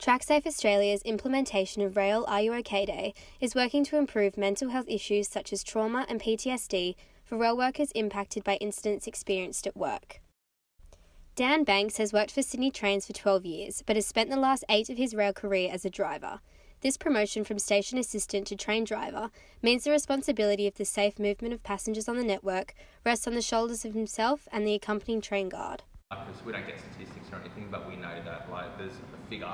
TrackSAFE Australia's implementation of Rail Are You OK Day is working to improve mental health issues such as trauma and PTSD for rail workers impacted by incidents experienced at work. Dan Banks has worked for Sydney Trains for 12 years, but has spent the last 8 of his rail career as a driver. This promotion from station assistant to train driver means the responsibility of the safe movement of passengers on the network rests on the shoulders of himself and the accompanying train guard. Because we don't get statistics or anything, but we know that there's a figure.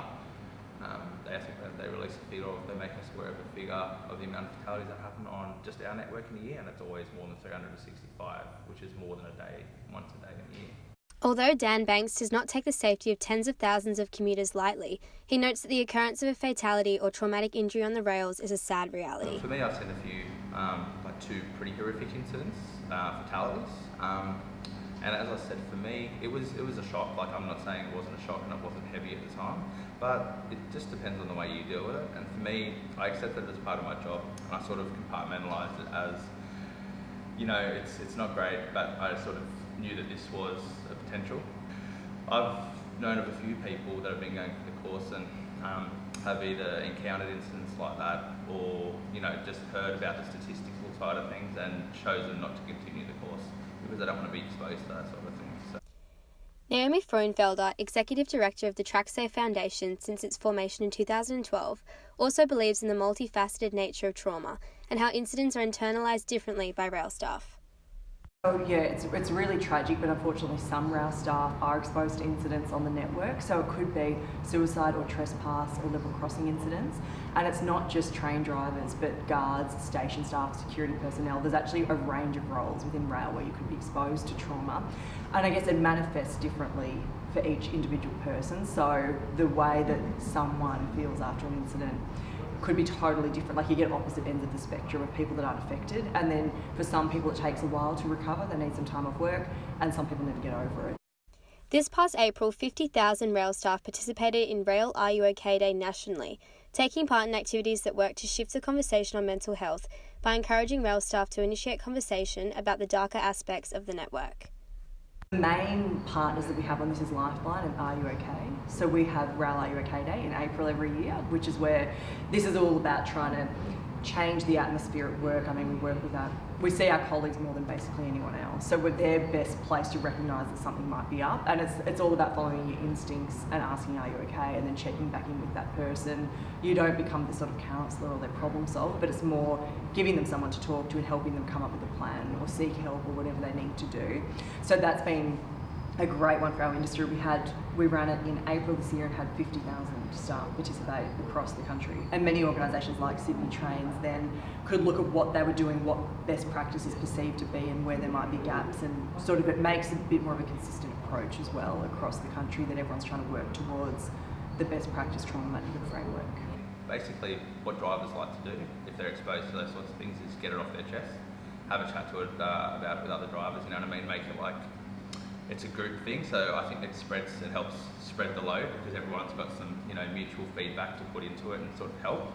I think that they release a figure, or they make us aware of a figure of the amount of fatalities that happen on just our network in a year, and it's always more than 365, which is more than once a day in a year. Although Dan Banks does not take the safety of tens of thousands of commuters lightly, he notes that the occurrence of a fatality or traumatic injury on the rails is a sad reality. For me, I've seen a few, 2 pretty horrific incidents, fatalities. And as I said, for me, it was a shock. I'm not saying it wasn't a shock and it wasn't heavy at the time, but it just depends on the way you deal with it. And for me, I accepted it as part of my job, and I sort of compartmentalised it as, it's not great, but I sort of knew that this was a potential. I've known of a few people that have been going through the course and have either encountered incidents like that or, just heard about the statistical side of things and chosen not to continue the course because they don't want to be exposed to that sort of thing. So. Naomi Frohnfelder, Executive Director of the TrackSAFE Foundation since its formation in 2012, also believes in the multifaceted nature of trauma and how incidents are internalised differently by rail staff. Oh yeah, it's really tragic, but unfortunately some rail staff are exposed to incidents on the network, so it could be suicide or trespass or level crossing incidents. And it's not just train drivers, but guards, station staff, security personnel. There's actually a range of roles within rail where you could be exposed to trauma. And I guess it manifests differently for each individual person. So the way that someone feels after an incident could be totally different. You get opposite ends of the spectrum of people that aren't affected, and then for some people it takes a while to recover, they need some time off work, and some people never get over it. This past April, 50,000 rail staff participated in Rail Are You OK Day nationally, taking part in activities that work to shift the conversation on mental health by encouraging rail staff to initiate conversation about the darker aspects of the network. The main partners that we have on this is Lifeline and Are You OK? So we have Rail Are You OK Day in April every year, which is where this is all about trying to change the atmosphere at work. We see our colleagues more than basically anyone else. So we're their best place to recognise that something might be up, and it's all about following your instincts and asking are you okay, and then checking back in with that person. You don't become the sort of counsellor or their problem solver, but it's more giving them someone to talk to and helping them come up with a plan or seek help or whatever they need to do. So that's been a great one for our industry. We ran it in April this year and had 50,000 staff participate across the country. And many organisations like Sydney Trains then could look at what they were doing, what best practice is perceived to be and where there might be gaps, and sort of it makes a bit more of a consistent approach as well across the country, that everyone's trying to work towards the best practice trauma management framework. Basically what drivers like to do if they're exposed to those sorts of things is get it off their chest, have a chat to it about it with other drivers, make it it's a group thing, so I think it helps spread the load because everyone's got some mutual feedback to put into it and sort of help.